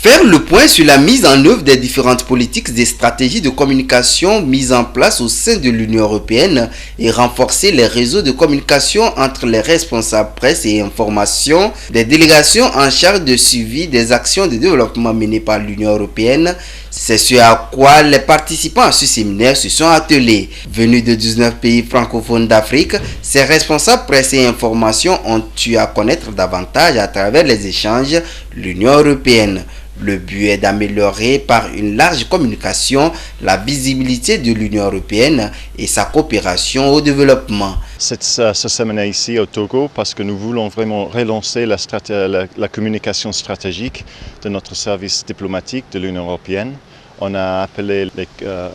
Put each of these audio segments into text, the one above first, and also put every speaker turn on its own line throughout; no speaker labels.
Faire le point sur la mise en œuvre des différentes politiques et stratégies de communication mises en place au sein de l'Union européenne et renforcer les réseaux de communication entre les responsables presse et information des délégations en charge de suivi des actions de développement menées par l'Union européenne. C'est ce à quoi les participants à ce séminaire se sont attelés. Venus de 19 pays francophones d'Afrique, ces responsables presse et information ont eu à connaître davantage à travers les échanges l'Union européenne. Le but est d'améliorer par une large communication la visibilité de l'Union européenne et sa coopération au développement.
Ce séminaire ici au Togo parce que nous voulons vraiment relancer la communication stratégique de notre service diplomatique de l'Union européenne. On a appelé les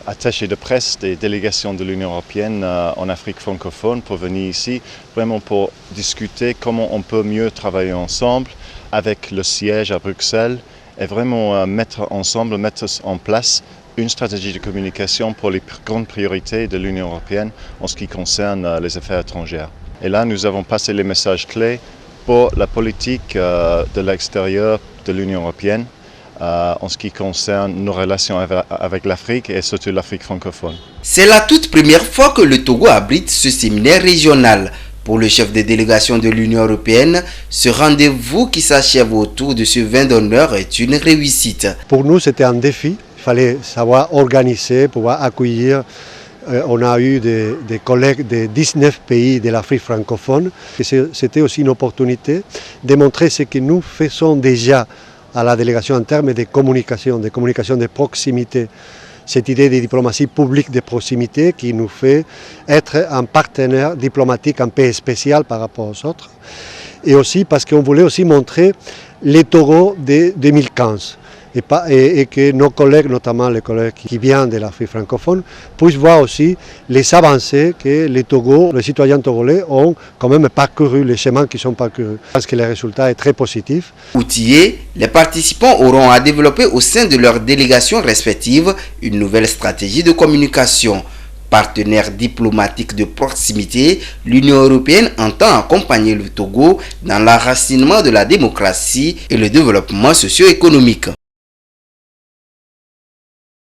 attachés de presse des délégations de l'Union européenne en Afrique francophone pour venir ici, vraiment pour discuter comment on peut mieux travailler ensemble avec le siège à Bruxelles et vraiment mettre en place une stratégie de communication pour les grandes priorités de l'Union européenne en ce qui concerne les affaires étrangères. Et là, nous avons passé les messages clés pour la politique de l'extérieur de l'Union européenne en ce qui concerne nos relations avec l'Afrique et surtout l'Afrique francophone.
C'est la toute première fois que le Togo abrite ce séminaire régional. Pour le chef de délégation de l'Union européenne, ce rendez-vous qui s'achève autour de ce vin d'honneur est une réussite.
Pour nous, c'était un défi. Il fallait savoir organiser, pouvoir accueillir. On a eu des collègues de 19 pays de l'Afrique francophone. C'était aussi une opportunité de montrer ce que nous faisons déjà à la délégation en termes de communication de proximité. Cette idée de diplomatie publique de proximité qui nous fait être un partenaire diplomatique un peu spécial par rapport aux autres. Et aussi parce qu'on voulait aussi montrer les Togo de 2015 et que nos collègues, notamment les collègues qui viennent de l'Afrique francophone, puissent voir aussi les avancées que les Togo, les citoyens togolais ont quand même parcouru, les chemins qui sont parcourus. Je pense que le résultat est très positif.
Outillés, les participants auront à développer au sein de leurs délégations respectives une nouvelle stratégie de communication. Partenaire diplomatique de proximité, l'Union européenne entend accompagner le Togo dans l'enracinement de la démocratie et le développement socio-économique.